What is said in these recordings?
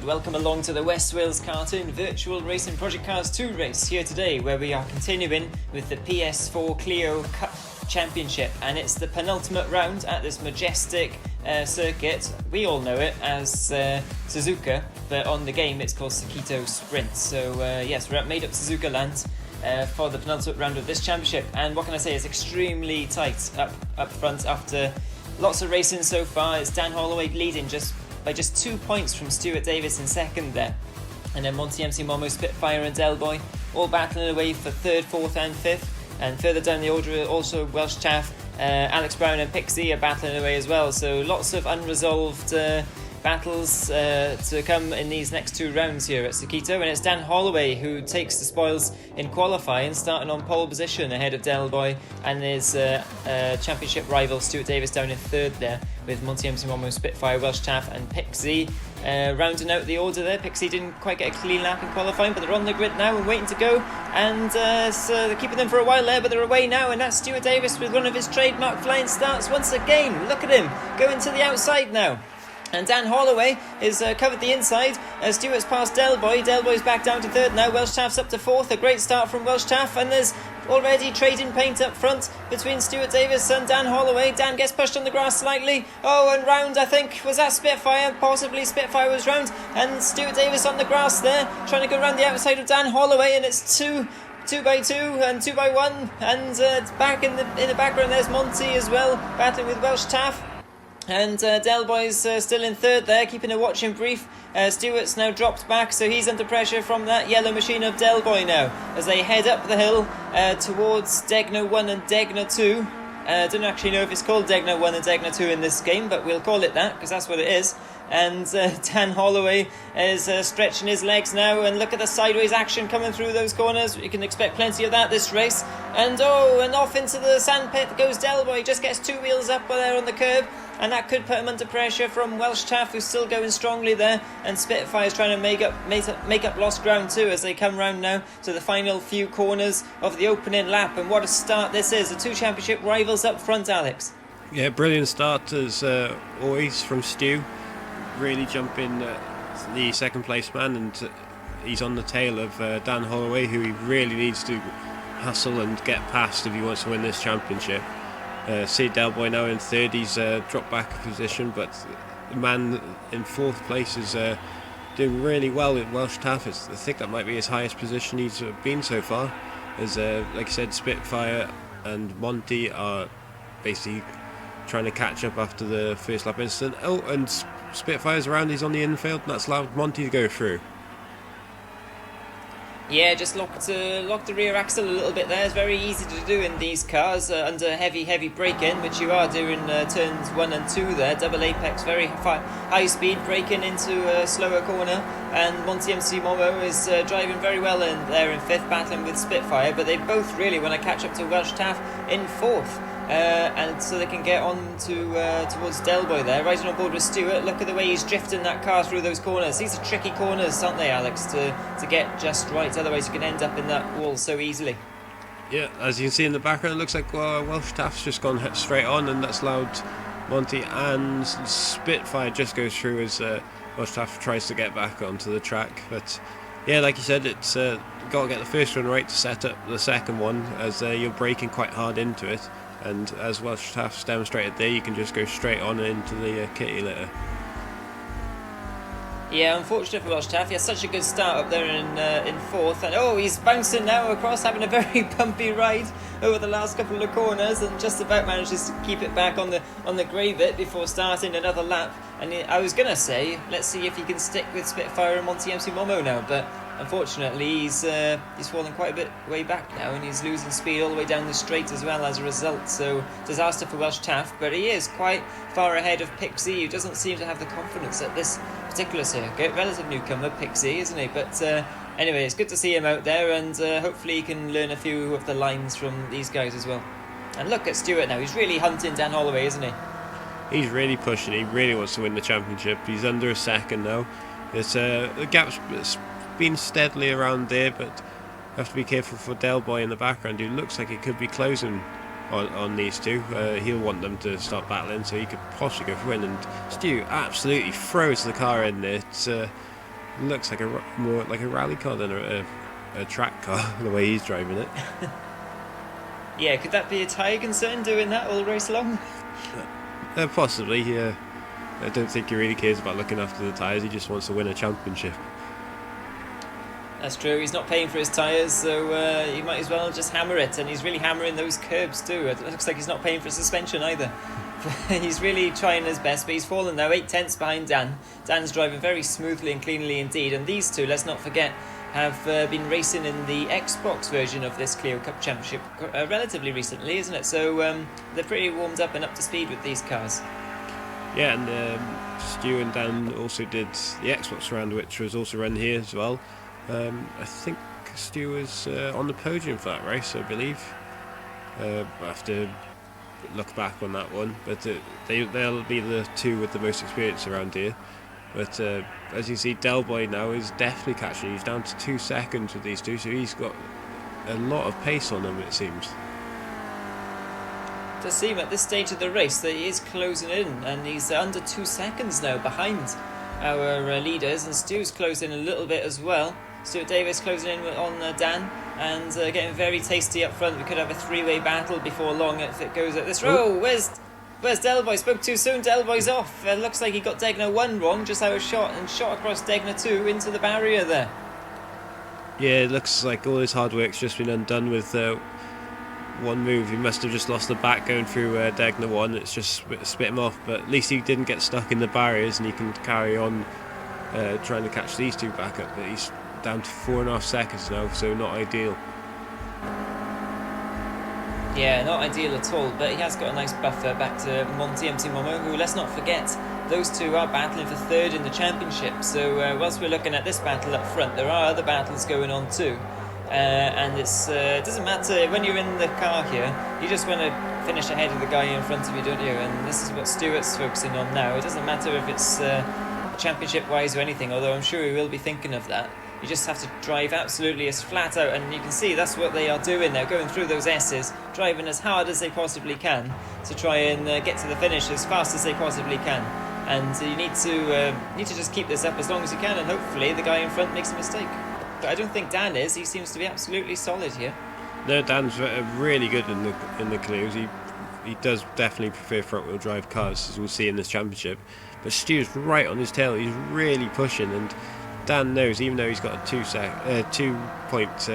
and welcome along to the West Wales Cartoon Virtual Racing Project Cars 2 race here today, where we are continuing with the PS4 Clio Cup Championship, and it's the penultimate round at this majestic circuit. We all know it as Suzuka, but on the game it's called Sakkito Sprint. So yes, we're at made up Suzuka land for the penultimate round of this championship, and what can I say, it's extremely tight up front after lots of racing so far. It's Dan Holloway leading by just 2 points from Stuart Davis in second there. And then Monty MC Momo, Spitfire and Del Boy all battling away for third, fourth and fifth. And further down the order also Welsh Chaff, Alex Brown and Pixie are battling away as well. So lots of unresolved battles to come in these next two rounds here at Sakkito. And it's Dan Holloway who takes the spoils in qualifying, starting on pole position ahead of Del Boy and his championship rival Stuart Davis down in third there, with Monty MC Momo, Spitfire, Welsh Chaff and Pixie rounding out the order there. Pixie didn't quite get a clean lap in qualifying, but they're on the grid now and waiting to go, and so they're keeping them for a while there, but they're away now, and that's Stuart Davis with one of his trademark flying starts once again. Look at him going to the outside now. And Dan Holloway is covered the inside. Stuart's past Del Boy. Del Boy's back down to third now. Welsh Chaff's up to fourth. A great start from Welsh Chaff. And there's already trading paint up front between Stuart Davis and Dan Holloway. Dan gets pushed on the grass slightly. Oh, and round, I think, was that Spitfire? Possibly Spitfire was round. And Stuart Davis on the grass there, trying to go around the outside of Dan Holloway. And it's two by two and 2 by 1. And back in the background, there's Monty as well, battling with Welsh Chaff. And Del Boy's still in third there, keeping a watching brief. Stewart's now dropped back, so he's under pressure from that yellow machine of Del Boy now, as they head up the hill towards Degna 1 and Degna 2. Don't actually know if it's called Degna 1 and Degna 2 in this game, but we'll call it that, because that's what it is. And Dan Holloway is stretching his legs now, and look at the sideways action coming through those corners. You can expect plenty of that this race. And off into the sandpit goes Del Boy, just gets two wheels up there on the curb, and that could put him under pressure from Welsh Chaff, who's still going strongly there, and Spitfire's trying to make up lost ground too as they come round now to the final few corners of the opening lap. And what a start this is, the two championship rivals up front, Alex. Yeah, brilliant start as always from Stu, really jumping the second place man, and he's on the tail of Dan Holloway, who he really needs to hustle and get past if he wants to win this championship. See Del Boy now in third, he's dropped back a position, but the man in fourth place is doing really well with Welsh Chaff. I think that might be his highest position he's been so far, as like I said, Spitfire and Monty are basically trying to catch up after the first lap incident. Oh, and Spitfire's around, he's on the infield, and that's allowed Monty to go through. Yeah, just lock the rear axle a little bit there. It's very easy to do in these cars under heavy braking, which you are doing turns 1 and 2 there. Double apex, very high speed braking into a slower corner. And Monty MC Momo is driving very well in there in fifth, battling with Spitfire. But they both really want to catch up to Welsh Chaff in fourth. And so they can get on to towards Del Boy there, right on board with Stuart. Look at the way he's drifting that car through those corners. These are tricky corners, aren't they, Alex, to get just right, otherwise you can end up in that wall so easily. Yeah, as you can see in the background, it looks like Welsh Chaff's just gone straight on, and that's allowed Monty and Spitfire just goes through as Welsh Chaff tries to get back onto the track. But yeah, like you said, it's got to get the first one right to set up the second one, as you're braking quite hard into it. And as Welsh Chaff's demonstrated there, you can just go straight on into the kitty litter. Yeah, unfortunate for Welsh Chaff. He has such a good start up there in fourth, and he's bouncing now across, having a very bumpy ride over the last couple of corners, and just about manages to keep it back on the grey bit before starting another lap. And I was gonna say, let's see if he can stick with Spitfire and Monty MC Momo now, but unfortunately he's falling quite a bit way back now, and he's losing speed all the way down the straight as well as a result. So disaster for Welsh Chaff, but he is quite far ahead of Pixie, who doesn't seem to have the confidence at this particular circuit. Relative newcomer Pixie, isn't he? But anyway, it's good to see him out there, and hopefully he can learn a few of the lines from these guys as well. And look at Stuart now, he's really hunting Dan Holloway, isn't he? He's really pushing, he really wants to win the championship. He's under a second now. It's the gap's been steadily around there, but you have to be careful for Del Boy in the background, who looks like he could be closing on these two. He'll want them to start battling, so he could possibly go for win. And Stu absolutely throws the car in there. It's Looks like more like a rally car than a track car, the way he's driving it. Yeah, could that be a tyre concern doing that all race long? Possibly, yeah. I don't think he really cares about looking after the tyres, he just wants to win a championship. That's true, he's not paying for his tyres, so he might as well just hammer it, and he's really hammering those curbs too. It looks like he's not paying for suspension either. He's really trying his best, but he's fallen now 8 tenths behind Dan. Dan's driving very smoothly and cleanly indeed, and these two, let's not forget, have been racing in the Xbox version of this Clio Cup Championship relatively recently, isn't it? So they're pretty warmed up and up to speed with these cars. Yeah, and Stu and Dan also did the Xbox round, which was also run here as well. I think Stu was on the podium for that race, I believe. I have to look back on that one, but they'll be the two with the most experience around here. But as you see, Del Boy now is definitely catching. He's down to 2 seconds with these two, so he's got a lot of pace on him, it seems. It does seem at this stage of the race that he is closing in, and he's under 2 seconds now behind our leaders, and Stu's closing a little bit as well. Stuart Davis closing in on Dan, and getting very tasty up front. We could have a three-way battle before long if it goes at this row. Where's Delboy? Spoke too soon. Delboy's off. Looks like he got Degner 1 wrong, just out of shot, and shot across Degner 2 into the barrier there. Yeah, it looks like all his hard work's just been undone with one move. He must have just lost the back going through Degner 1. It's just spit him off, but at least he didn't get stuck in the barriers, and he can carry on trying to catch these two back up. But he's down to 4.5 seconds now, so not ideal. Yeah, not ideal at all, but he has got a nice buffer back to Monty MT Momo, who, let's not forget, those two are battling for third in the championship. So whilst we're looking at this battle up front, there are other battles going on too. And it doesn't matter when you're in the car here, you just want to finish ahead of the guy in front of you, don't you? And this is what Stuart's focusing on now. It doesn't matter if it's championship wise or anything, although I'm sure he will be thinking of that. You just have to drive absolutely as flat out, and you can see that's what they are doing. They're going through those S's, driving as hard as they possibly can to try and get to the finish as fast as they possibly can. And you need to just keep this up as long as you can, and hopefully the guy in front makes a mistake. But I don't think Dan is. He seems to be absolutely solid here. No, Dan's really good in the Clios. He does definitely prefer front-wheel drive cars, as we'll see in this championship. But Stu's right on his tail. He's really pushing, and Dan knows, even though he's got a 2-point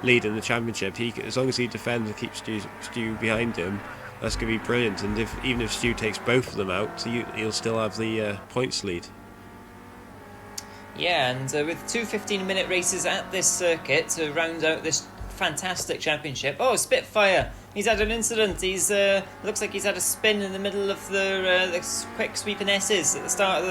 lead in the championship, as long as he defends and keeps Stu behind him, that's going to be brilliant. And even if Stu takes both of them out, he'll still have the points lead. Yeah, and with 2 15-minute races at this circuit to round out this fantastic championship. Oh, Spitfire! He's had an incident. He's looks like he's had a spin in the middle of the quick sweeping S's at the start of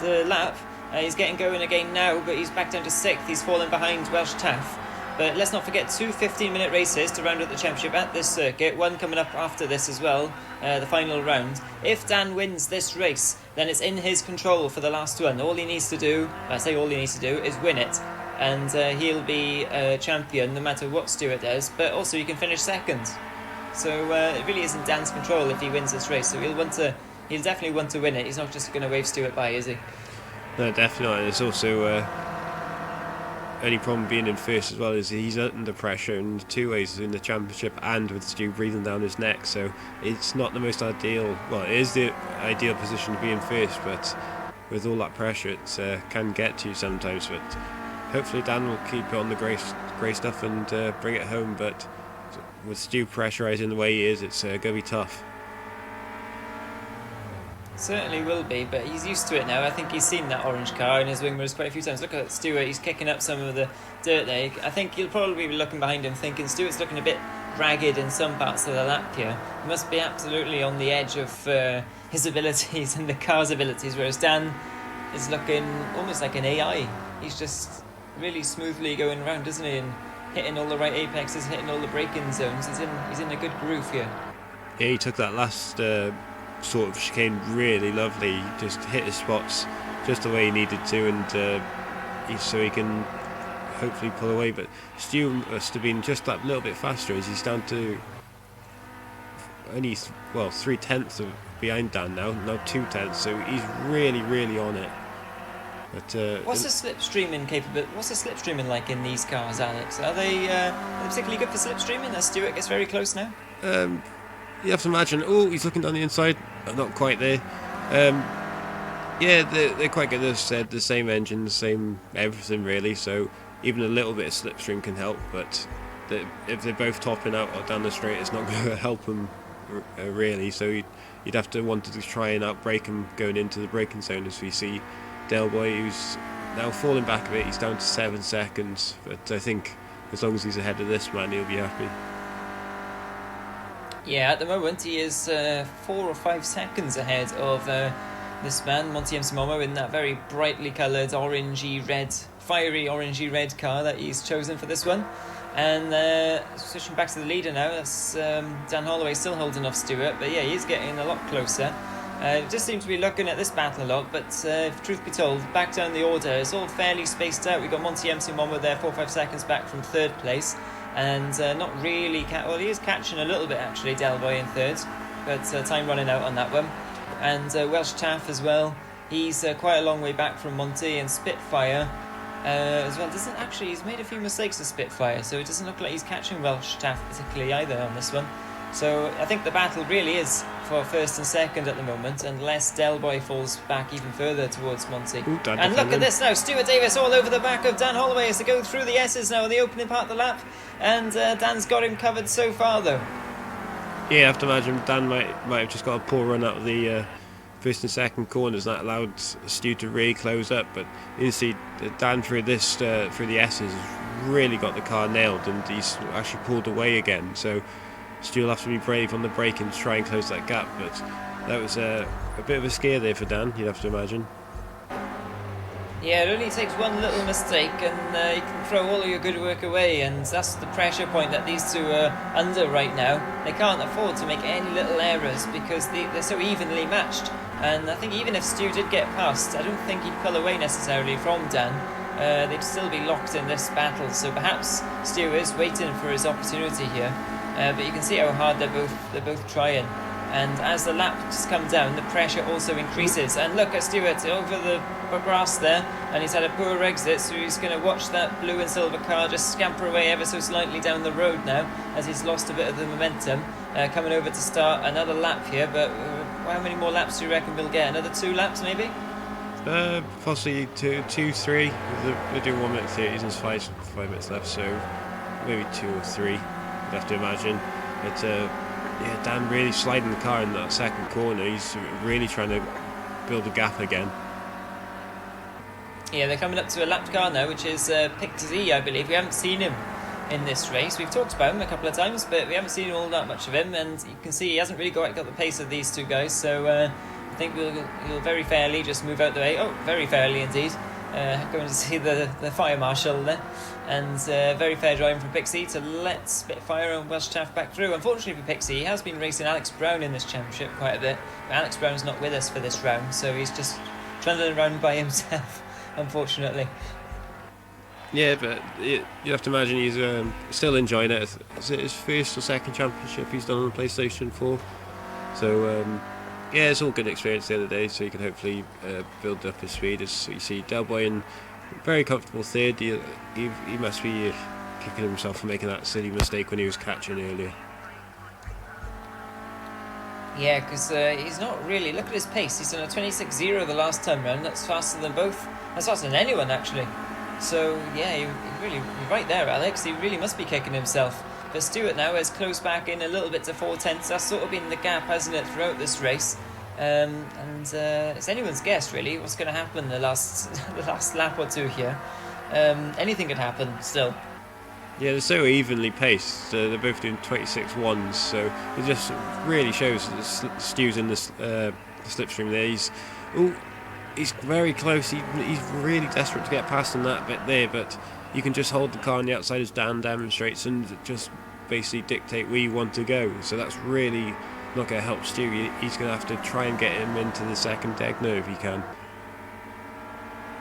the lap. He's getting going again now, but he's back down to 6th. He's fallen behind Welsh Taff. But let's not forget 2 15-minute races to round out the championship at this circuit. One coming up after this as well, the final round. If Dan wins this race, then it's in his control for the last one. All he needs to do, I say all he needs to do, is win it. And he'll be a champion no matter what Stuart does, but also he can finish second. So it really is in Dan's control if he wins this race. So he'll definitely want to win it. He's not just going to wave Stuart by, is he? No, definitely not. There's also only problem being in first as well is he's under pressure in 2 ways, in the championship and with Stu breathing down his neck. So it's not the most ideal. Well, it is the ideal position to be in first, but with all that pressure, it can get to you sometimes. But hopefully Dan will keep it on the grey stuff and bring it home. But with Stu pressurising the way he is, it's going to be tough. Certainly will be, but he's used to it now. I think he's seen that orange car in his wing mirrors quite a few times. Look at Stuart, he's kicking up some of the dirt there. I think he'll probably be looking behind him thinking Stuart's looking a bit ragged in some parts of the lap here. He must be absolutely on the edge of his abilities and the car's abilities, whereas Dan is looking almost like an AI. He's just really smoothly going around, isn't he, and hitting all the right apexes, hitting all the braking zones. He's in a good groove here. Yeah, he took that last sort of chicane really lovely. He just hit his spots just the way he needed to, and so he can hopefully pull away. But Stu must have been just that little bit faster, as he's down to only 3/10 behind Dan now 2/10, so he's really on it. But What's the slipstreaming like in these cars, Alex? Are they particularly good for slipstreaming as Stewart gets very close now? you have to imagine. Oh, he's looking down the inside. Not quite there. Yeah, they're quite good. As I said, the same engine, the same everything really. So even a little bit of slipstream can help. But if they're both topping out or down the straight, it's not going to help them really. So you'd have to want to try and outbrake him going into the braking zone, as we see Del Boy, who's now falling back a bit. He's down to 7 seconds, but I think as long as he's ahead of this man, he'll be happy. Yeah, at the moment he is 4 or 5 seconds ahead of this man, Monty M. Simomo, in that very brightly coloured orangey red, fiery orangey red car that he's chosen for this one. And switching back to the leader now, that's Dan Holloway still holding off Stewart, but yeah, he's getting a lot closer. Just seems to be looking at this battle a lot, but if truth be told, back down the order, it's all fairly spaced out. We've got Monty M. Simomo there, 4 or 5 seconds back from 3rd place, and not really, well, he is catching a little bit actually, Delboy in 3rd, but time running out on that one. And Welsh Taff as well, he's quite a long way back from Monty, and Spitfire as well. He's made a few mistakes of Spitfire, so it doesn't look like he's catching Welsh Taff particularly either on this one. So I think the battle really is for 1st and 2nd at the moment, unless Delboy falls back even further towards Monty. Ooh, and look at this now, Stuart Davis all over the back of Dan Holloway as they go through the S's now in the opening part of the lap, and Dan's got him covered so far though. Yeah, I have to imagine Dan might have just got a poor run out of the 1st and 2nd corners, and that allowed Stu to really close up. But you see Dan through the S's has really got the car nailed, and he's actually pulled away again. So Stu will have to be brave on the braking to try and close that gap. But that was a bit of a scare there for Dan, you'd have to imagine. Yeah, it only takes one little mistake and you can throw all of your good work away, and that's the pressure point that these two are under right now. They can't afford to make any little errors because they're so evenly matched. And I think even if Stu did get past, I don't think he'd pull away necessarily from Dan. They'd still be locked in this battle, so perhaps Stu is waiting for his opportunity here. But you can see how hard they're both trying. And as the laps come down, the pressure also increases. And look at Stewart over the grass there, and he's had a poor exit, so he's going to watch that blue and silver car just scamper away ever so slightly down the road now, as he's lost a bit of the momentum. Coming over to start another lap here, but how many more laps do you reckon we'll get? Another 2 laps maybe? Possibly 2, 3. We're doing 1 minute 30, and there's 5 minutes left, so maybe 2 or 3, you'd have to imagine. But yeah, Dan really sliding the car in that 2nd corner. He's really trying to build a gap again. Yeah, they're coming up to a lapped car now, which is Pixie, I believe. We haven't seen him in this race. We've talked about him a couple of times, but we haven't seen all that much of him, and you can see he hasn't really got the pace of these two guys, so I think he'll very fairly just move out the way. Oh, very fairly indeed. Going to see the fire marshal there, and very fair driving from Pixie to let Spitfire and Welsh Taff back through. Unfortunately for Pixie, he has been racing Alex Brown in this championship quite a bit, but Alex Brown's not with us for this round, so he's just trundling around by himself, unfortunately. Yeah, but you have to imagine he's still enjoying it. It's his 1st or 2nd championship he's done on the PlayStation 4, so yeah, it's all good experience at the end of the day, so you can hopefully build up his speed. As you see, Delboy in very comfortable 3rd. He must be kicking himself for making that silly mistake when he was catching earlier. Yeah, because he's not really... Look at his pace. He's done a 26.0 the last time round. That's faster than both. That's faster than anyone, actually. So, yeah, you're right there, Alex. He really must be kicking himself. But Stewart now is close back in a little bit to 4/10. That's sort of been the gap, hasn't it, throughout this race? And it's anyone's guess, really, what's going to happen the last lap or 2 here. Anything could happen still. Yeah, they're so evenly paced. They're both doing 26.1s, so it just really shows that Stu's in the slipstream there. He's very close. He's really desperate to get past in that bit there, but you can just hold the car on the outside as Dan demonstrates and just basically dictate where you want to go. So that's really not going to help Stu. He's going to have to try and get him into the 2nd Degno if he can.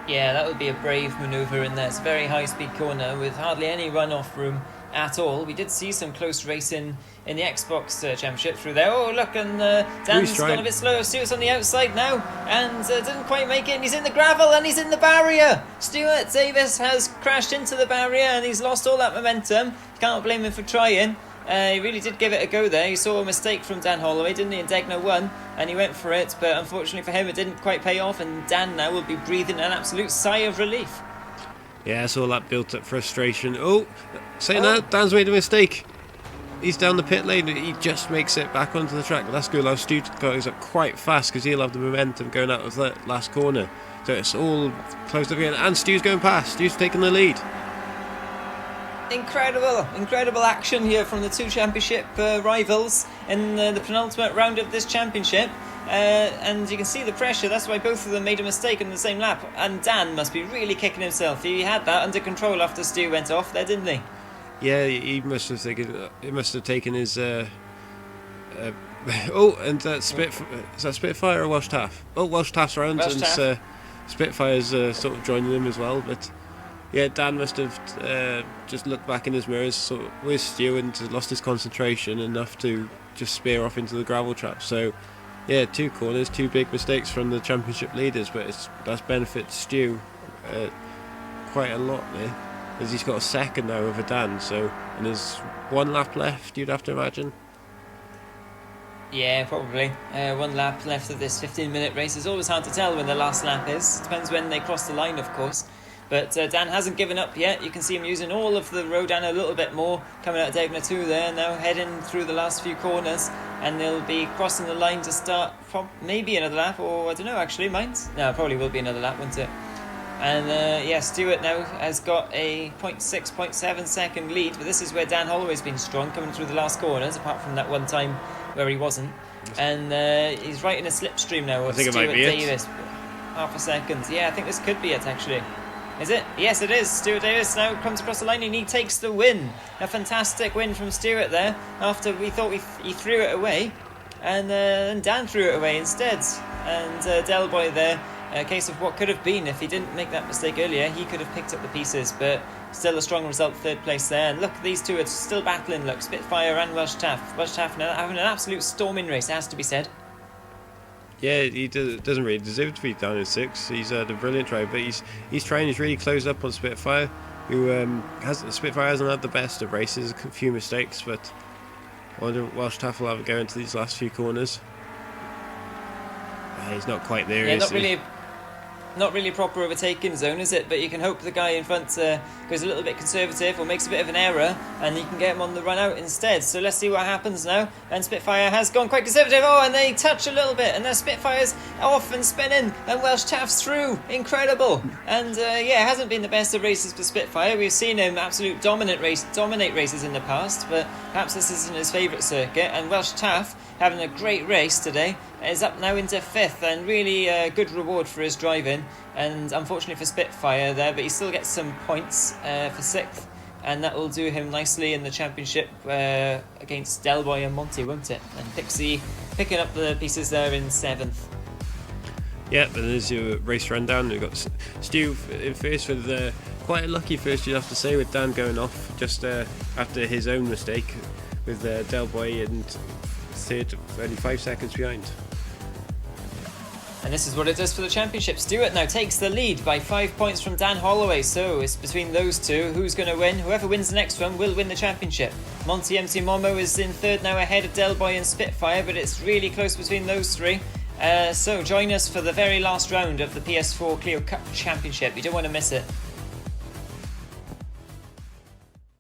Yeah, that would be a brave manoeuvre in there. It's a very high-speed corner with hardly any run-off room. at all. We did see some close racing in the Xbox Championship through there. Oh, look, and Dan's gone a bit slow. Stuart's on the outside now, and didn't quite make it. And he's in the gravel, and he's in the barrier. Stuart Davis has crashed into the barrier, and he's lost all that momentum. Can't blame him for trying. He really did give it a go there. He saw a mistake from Dan Holloway, didn't he? And Degner won, and he went for it. But unfortunately for him, it didn't quite pay off, and Dan now will be breathing an absolute sigh of relief. Yeah, it's all that built-up frustration. Oh, saying that, Dan's made a mistake. He's down the pit lane. He just makes it back onto the track. That's good. Now Stu goes up quite fast because he'll have the momentum going out of that last corner. So it's all closed up again. And Stu's going past. Stu's taking the lead. Incredible action here from the two championship rivals in the penultimate round of this championship. And you can see the pressure. That's why both of them made a mistake in the same lap. And Dan must be really kicking himself. He had that under control after Stu went off there, didn't he? Yeah, he must have taken. It must have taken his. Is that Spitfire or Welsh Taff? Oh, Welsh Taff's around, Welsh and Taff. Spitfire's sort of joining him as well. But yeah, Dan must have just looked back in his mirrors, sort of with Stu, and lost his concentration enough to just spear off into the gravel trap. So yeah, two corners, two big mistakes from the championship leaders, but that's benefited Stu quite a lot there. As he's got a second now over Dan, so, and there's one lap left, you'd have to imagine. Yeah, probably. One lap left of this 15-minute race. It's always hard to tell when the last lap is. Depends when they cross the line, of course. But Dan hasn't given up yet. You can see him using all of the road and a little bit more. Coming out of Degner 2 there, now heading through the last few corners. And they'll be crossing the line to start maybe another lap, or I don't know actually, mine's? No, probably will be another lap, won't it? And yeah, Stuart now has got a 0.6, 0.7 second lead, but this is where Dan Holloway's been strong, coming through the last corners, apart from that one time where he wasn't. And he's right in a slipstream now of Stuart Davis. Half a second. Yeah, I think this could be it, actually. Is it? Yes, it is. Stuart Davis now comes across the line and he takes the win. A fantastic win from Stuart there, after we thought he threw it away. And Dan threw it away instead. And Del Boy there, a case of what could have been. If he didn't make that mistake earlier, he could have picked up the pieces, but still a strong result, third place there. And look, these two are still battling. Look, Spitfire and Welsh Taff. Welsh Taff now having an absolute storming race, it has to be said. Yeah, he doesn't really deserve to be down in 6. He's had a brilliant drive, but he's trying. He's really closed up on Spitfire, who Spitfire hasn't had the best of races. A few mistakes, but I wonder if Welsh Taff will have a go into these last few corners. He's not quite there. Yeah, not really a proper overtaking zone, is it? But you can hope the guy in front goes a little bit conservative or makes a bit of an error, and you can get him on the run out instead. So let's see what happens now. And Spitfire has gone quite conservative. Oh, and they touch a little bit, and then Spitfire's off and spinning, and Welsh Taff's through. Incredible. And yeah, it hasn't been the best of races for Spitfire. We've seen him dominate races in the past, but perhaps this isn't his favourite circuit. And Welsh Taff, having a great race today, is up now into 5th, and really good reward for his driving. And unfortunately for Spitfire there, but he still gets some points for 6th, and that will do him nicely in the championship against Delboy and Monty, won't it? And Pixie picking up the pieces there in 7th. Yeah, and there's your race rundown. We've got Stu in first with quite a lucky first, you'd have to say, with Dan going off just after his own mistake with Delboy and third, only 5 seconds behind. And this is what it does for the championship. Stuart now takes the lead by 5 points from Dan Holloway. So it's between those two. Who's going to win? Whoever wins the next one will win the championship. Monty MC Momo is in 3rd now, ahead of Delboy and Spitfire, but it's really close between those three. So join us for the very last round of the PS4 Clio Cup Championship. You don't want to miss it.